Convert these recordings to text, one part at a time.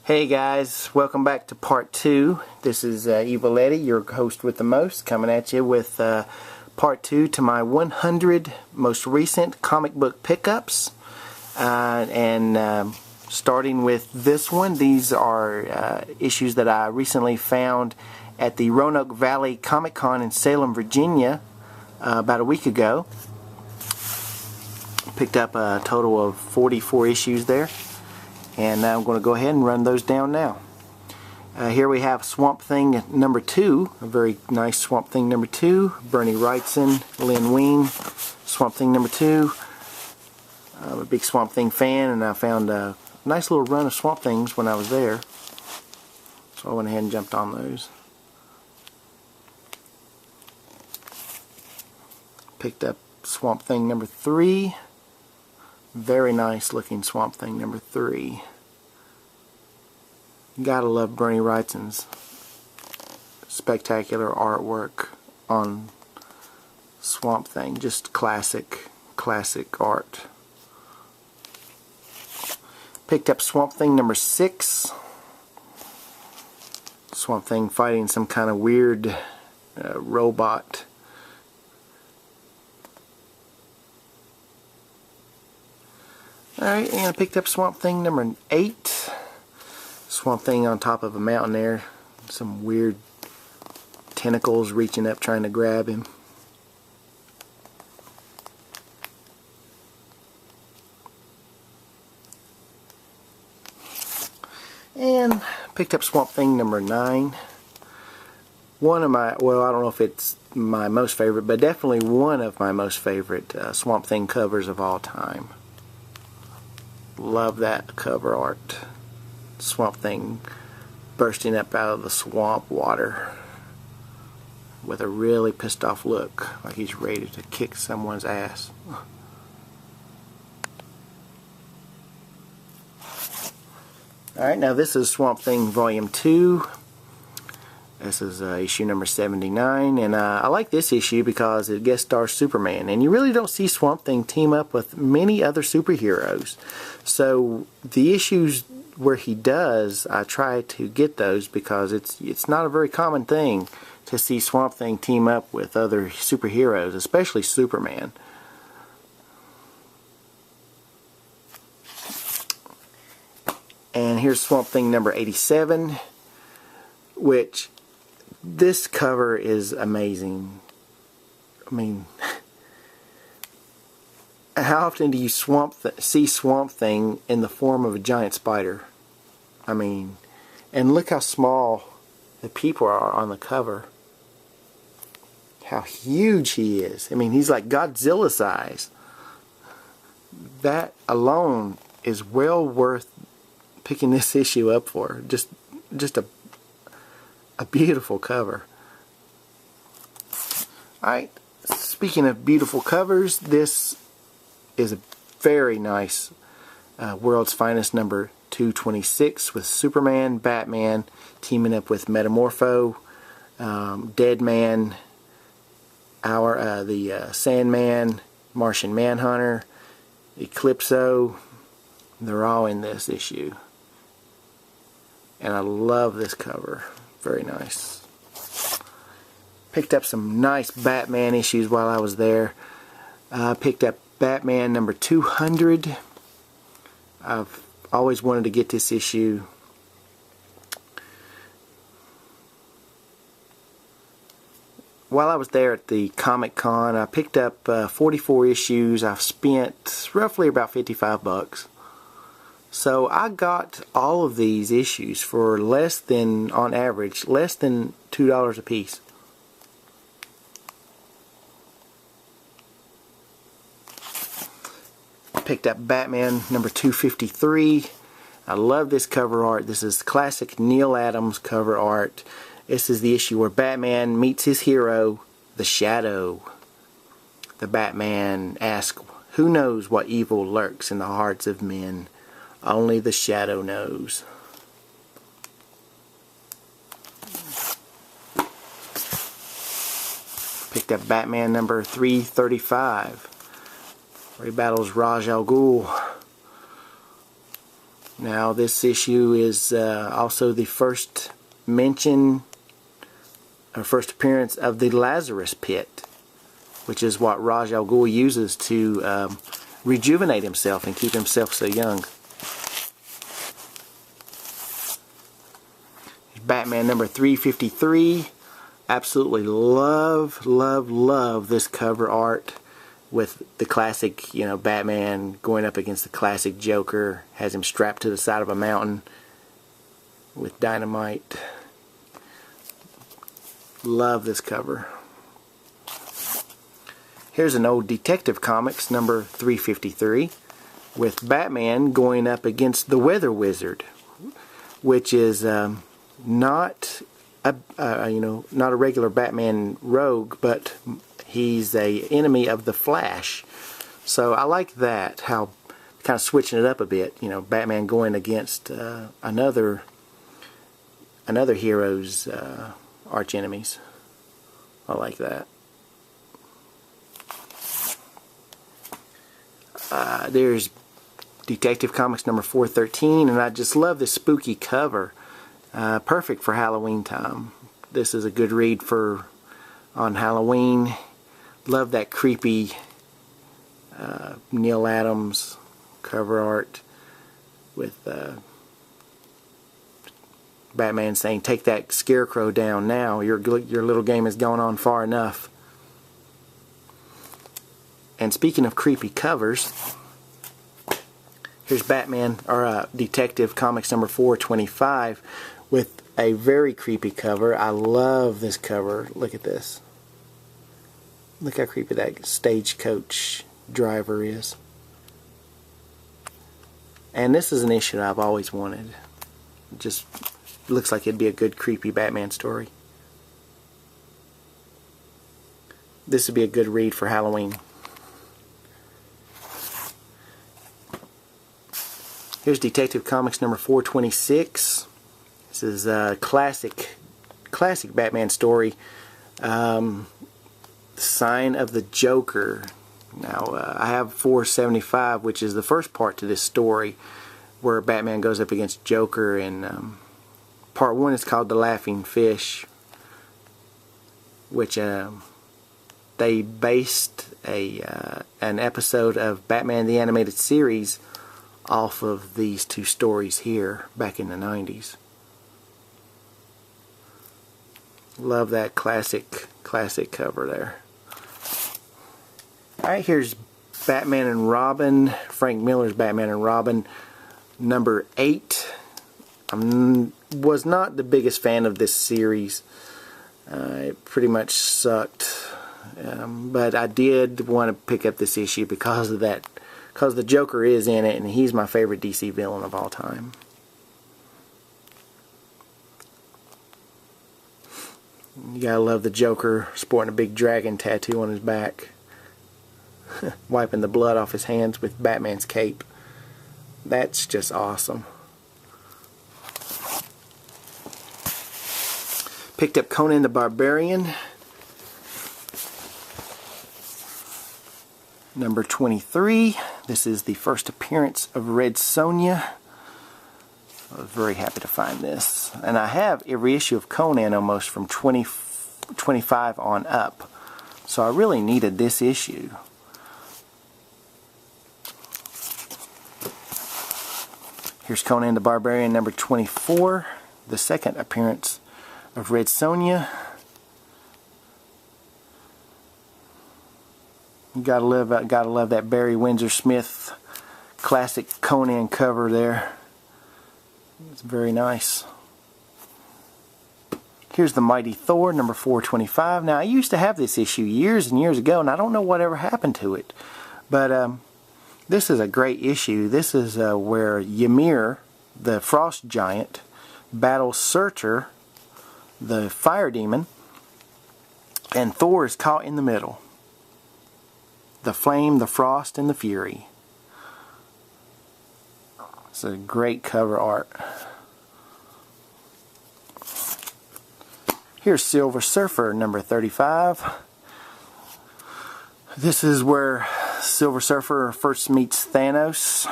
Hey guys, welcome back to part 2. This is Evil Eddie, your host with the most, coming at you with part 2 to my 100 most recent comic book pickups. Starting with this one, these are issues that I recently found at the Roanoke Valley Comic Con in Salem, Virginia about a week ago. Picked up a total of 44 issues there. And now I'm going to go ahead and run those down now. Here we have Swamp Thing number 2, a very nice Swamp Thing number 2, Bernie Wrightson, Len Wein, Swamp Thing number 2. I'm a big Swamp Thing fan, and I found a nice little run of Swamp Things when I was there. So I went ahead and jumped on those. Picked up Swamp Thing number 3. Very nice looking Swamp Thing number 3. Gotta love Bernie Wrightson's spectacular artwork on Swamp Thing. Just classic art. Picked up Swamp Thing number 6. Swamp Thing fighting some kind of weird robot. Alright, and I picked up Swamp Thing number 8. Swamp Thing on top of a mountain there. Some weird tentacles reaching up trying to grab him. And picked up Swamp Thing number 9. One of my, well, I don't know if it's my most favorite, but definitely one of my most favorite Swamp Thing covers of all time. Love that cover art. Swamp Thing bursting up out of the swamp water with a really pissed off look, like he's ready to kick someone's ass. Alright, now this is Swamp Thing Volume 2. This is issue number 79, and I like this issue because it guest stars Superman, and you really don't see Swamp Thing team up with many other superheroes. So the issues where he does, I try to get those because it's not a very common thing to see Swamp Thing team up with other superheroes, especially Superman. And here's Swamp Thing number 87, which this cover is amazing. I mean, how often do you see Swamp Thing in the form of a giant spider? I mean, and look how small the people are on the cover. How huge he is. I mean, he's like Godzilla size. That alone is well worth picking this issue up for. Just a beautiful cover. Alright, speaking of beautiful covers, this is a very nice World's Finest number 226 with Superman, Batman teaming up with Metamorpho, Deadman, the Sandman, Martian Manhunter, Eclipso. They're all in this issue. And I love this cover. Very nice. Picked up some nice Batman issues while I was there. Picked up Batman number 200. I've always wanted to get this issue. While I was there at the Comic Con, I picked up 44 issues. I've spent roughly about $55. So I got all of these issues for less than, on average, less than $2 a piece. Picked up Batman number 253. I love this cover art. This is classic Neal Adams cover art. This is the issue where Batman meets his hero, the Shadow. The Batman asks, "Who knows what evil lurks in the hearts of men? Only the Shadow knows." Picked up Batman number 335, where he battles Ra's al Ghul. Now this issue is also the first mention, or first appearance of the Lazarus Pit, which is what Ra's al Ghul uses to rejuvenate himself and keep himself so young. Batman number 353. Absolutely love this cover art with the classic, you know, Batman going up against the classic Joker. Has him strapped to the side of a mountain with dynamite. Love this cover. Here's an old Detective Comics number 353 with Batman going up against the Weather Wizard, which is not a regular Batman rogue, but he's a enemy of the Flash. So I like that, how kind of switching it up a bit. You know, Batman going against another hero's arch enemies. I like that. There's Detective Comics number 413, and I just love this spooky cover. Perfect for Halloween time. This is a good read on Halloween. Love that creepy Neal Adams cover art with Batman saying, "Take that scarecrow down now. Your little game has gone on far enough." And speaking of creepy covers, here's Batman, or Detective Comics number 425 with a very creepy cover. I love this cover. Look at this. Look how creepy that stagecoach driver is. And this is an issue I've always wanted. It just looks like it'd be a good creepy Batman story. This would be a good read for Halloween. Here's Detective Comics number 426. This is a classic Batman story. Sign of the Joker. Now I have 475, which is the first part to this story, where Batman goes up against Joker, and part 1 is called The Laughing Fish, which they based an episode of Batman the Animated Series off of these two stories here back in the 90s. Love that classic cover there. Alright, here's Batman and Robin, Frank Miller's Batman and Robin number 8. I was not the biggest fan of this series. It pretty much sucked. But I did want to pick up this issue because of that. Because the Joker is in it, and he's my favorite DC villain of all time. You gotta love the Joker sporting a big dragon tattoo on his back. Wiping the blood off his hands with Batman's cape. That's just awesome. Picked up Conan the Barbarian number 23. This is the first appearance of Red Sonja. I was very happy to find this. And I have every issue of Conan almost from 25 on up. So I really needed this issue. Here's Conan the Barbarian number 24. The second appearance of Red Sonja. You gotta love that Barry Windsor Smith classic Conan cover there. It's very nice. Here's the Mighty Thor number 425. Now I used to have this issue years and years ago, and I don't know whatever happened to it. But this is a great issue. This is where Ymir, the frost giant, battles Surtur, the fire demon, and Thor is caught in the middle. The flame, the frost, and the fury. It's a great cover art. Here's Silver Surfer number 35. This is where Silver Surfer first meets Thanos.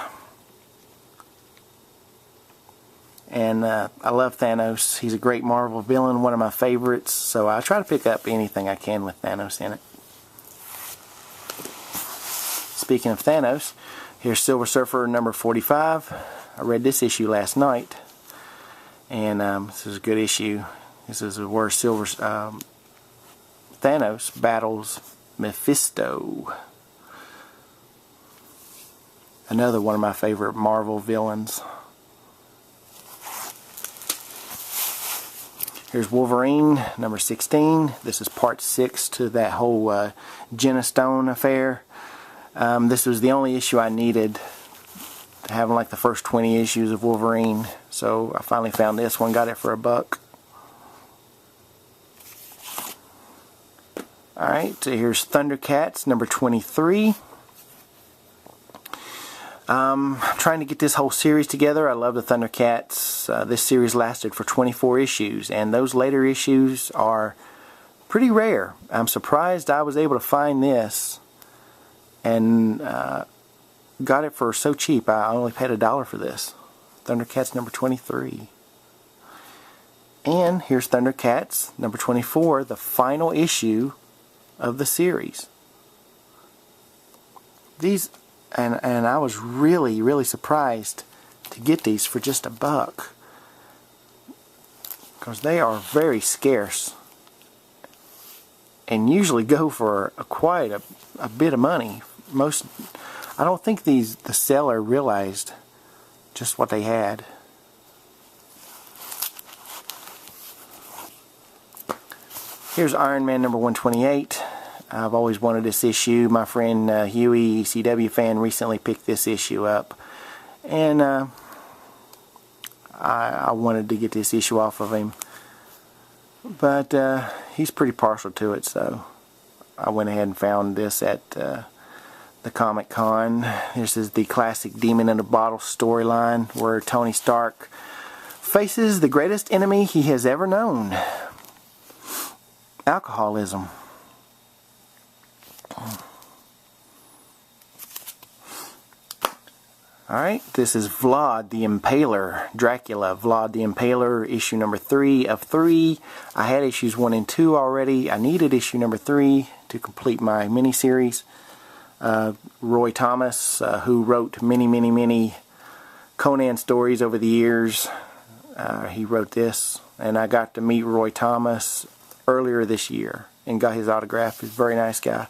And I love Thanos. He's a great Marvel villain, one of my favorites. So I try to pick up anything I can with Thanos in it. Speaking of Thanos, here's Silver Surfer number 45. I read this issue last night. And this is a good issue. This is where Thanos battles Mephisto. Another one of my favorite Marvel villains. Here's Wolverine, number 16. This is part 6 to that whole Jenna Stone affair. This was the only issue I needed to have like the first 20 issues of Wolverine. So I finally found this one, got it for $1. Alright, so here's Thundercats, number 23. I'm trying to get this whole series together. I love the Thundercats. This series lasted for 24 issues, and those later issues are pretty rare. I'm surprised I was able to find this and got it for so cheap. I only paid $1 for this. Thundercats number 23. And here's Thundercats number 24, the final issue of the series. These, and I was really surprised to get these for just $1, because they are very scarce and usually go for quite a bit of money. I don't think the seller realized just what they had. Here's Iron Man number 128. I've always wanted this issue. My friend Huey, ECW fan, recently picked this issue up, and I wanted to get this issue off of him, but he's pretty partial to it, so I went ahead and found this at the Comic Con. This is the classic Demon in a Bottle storyline where Tony Stark faces the greatest enemy he has ever known: alcoholism. Alright, this is Vlad the Impaler, Dracula, Vlad the Impaler, issue number 3 of 3. I had issues 1 and 2 already. I needed issue number 3 to complete my miniseries. Roy Thomas, who wrote many Conan stories over the years, he wrote this, and I got to meet Roy Thomas earlier this year and got his autograph. He's a very nice guy.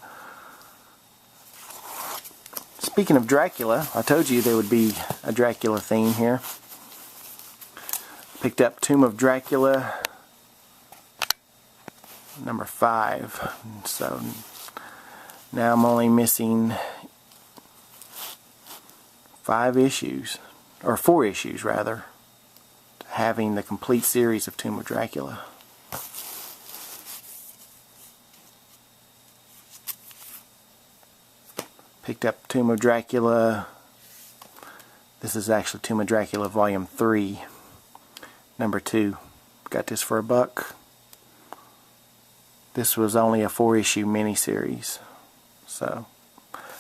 Speaking of Dracula, I told you there would be a Dracula theme here. Picked up Tomb of Dracula number 5. So now I'm only missing 5 issues, or 4 issues rather, having the complete series of Tomb of Dracula. Picked up Tomb of Dracula. This is actually Tomb of Dracula Volume 3, number 2. Got this for $1. This was only a 4-issue miniseries, so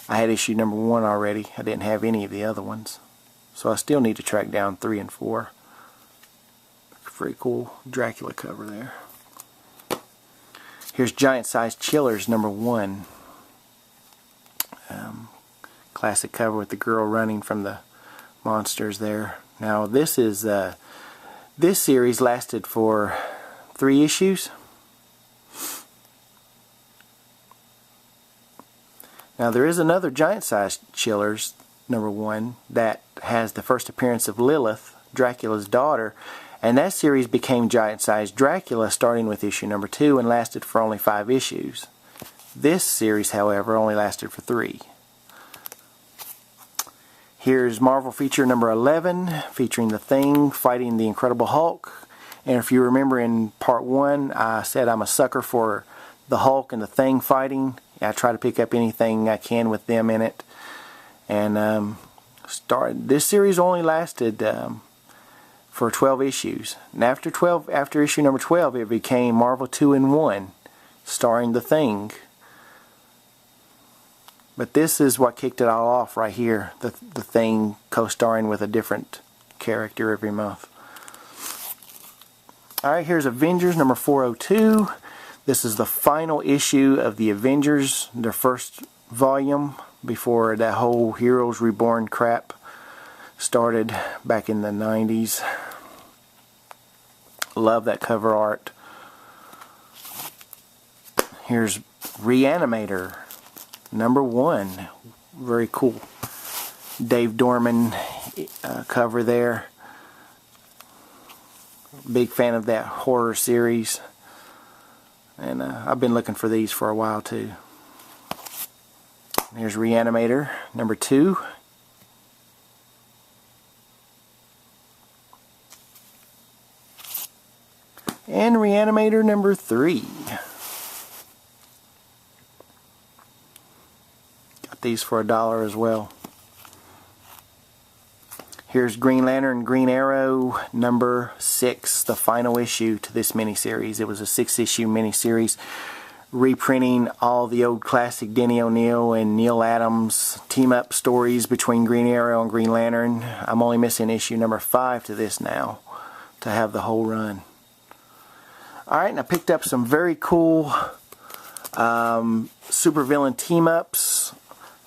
I had issue number 1 already. I didn't have any of the other ones, so I still need to track down 3 and 4. Pretty cool Dracula cover there. Here's Giant Size Chillers number 1. Classic cover with the girl running from the monsters there. Now this is this series lasted for 3 issues. Now there is another Giant Size Chillers number 1 that has the first appearance of Lilith, Dracula's daughter, and that series became Giant Size Dracula starting with issue number 2 and lasted for only 5 issues. This series, however, only lasted for 3. Here's Marvel feature number 11, featuring The Thing fighting the Incredible Hulk. And if you remember in part 1, I said I'm a sucker for the Hulk and the Thing fighting. I try to pick up anything I can with them in it. And this series only lasted for 12 issues. And after issue number 12, it became Marvel 2-in-1, starring The Thing. But this is what kicked it all off right here. The Thing co-starring with a different character every month. Alright, here's Avengers number 402. This is the final issue of the Avengers, their first volume before that whole Heroes Reborn crap started back in the 90s. Love that cover art. Here's Reanimator number 1. Very cool. Dave Dorman cover there. Big fan of that horror series, and I've been looking for these for a while too. Here's Reanimator number 2. And Reanimator number 3. Got these for $1 as well. Here's Green Lantern Green Arrow number 6, the final issue to this miniseries. It was a 6-issue miniseries reprinting all the old classic Denny O'Neil and Neil Adams team-up stories between Green Arrow and Green Lantern. I'm only missing issue number 5 to this now to have the whole run. Alright, and I picked up some very cool supervillain team-ups.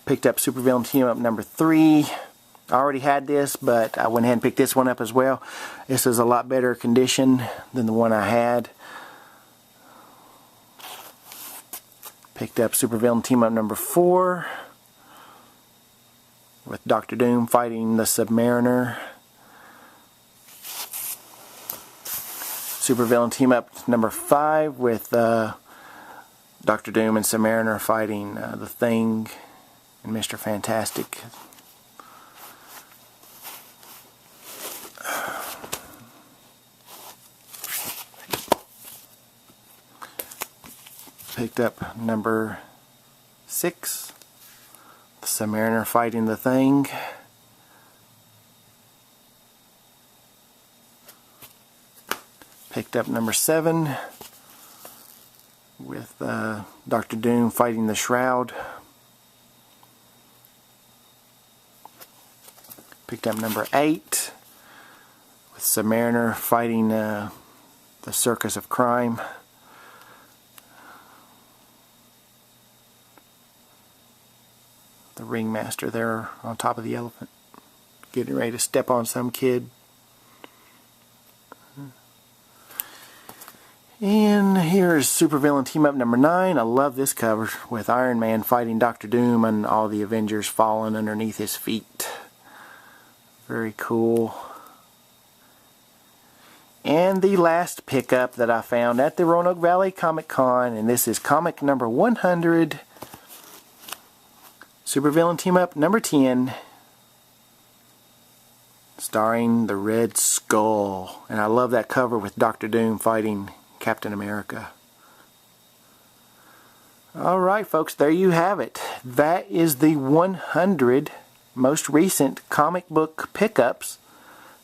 Picked up Supervillain Team-Up number 3. I already had this, but I went ahead and picked this one up as well. This is a lot better condition than the one I had. Picked up Supervillain Team-Up number 4 with Dr. Doom fighting the Submariner. Supervillain Team-Up number 5 with Dr. Doom and Submariner fighting the Thing and Mr. Fantastic. Picked up number 6, the Submariner fighting the Thing. Picked up number 7 with Dr. Doom fighting the Shroud. Picked up number 8 with Submariner fighting the Circus of Crime. The ringmaster there on top of the elephant, getting ready to step on some kid. And here's Supervillain Team-Up number 9. I love this cover with Iron Man fighting Dr. Doom and all the Avengers falling underneath his feet. Very cool. And the last pickup that I found at the Roanoke Valley Comic Con, and this is comic number 100. Supervillain Team-Up number 10, starring the Red Skull. And I love that cover with Dr. Doom fighting Captain America. Alright folks, there you have it. That is the 100 most recent comic book pickups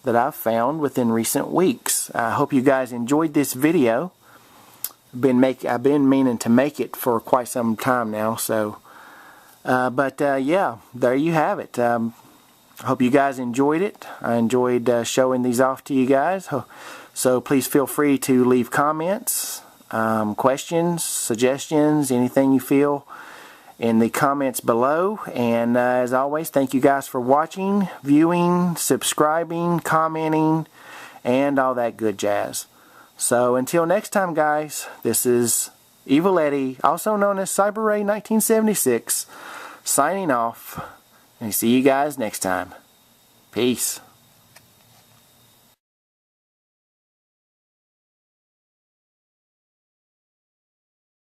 that I've found within recent weeks. I hope you guys enjoyed this video. I've been meaning to make it for quite some time now, so yeah, there you have it. I hope you guys enjoyed it. I enjoyed showing these off to you guys. So please feel free to leave comments, questions, suggestions, anything you feel in the comments below. And as always, thank you guys for watching, viewing, subscribing, commenting, and all that good jazz. So until next time guys, this is Evil Eddie, also known as Cyber Ray 1976, signing off, and see you guys next time. Peace.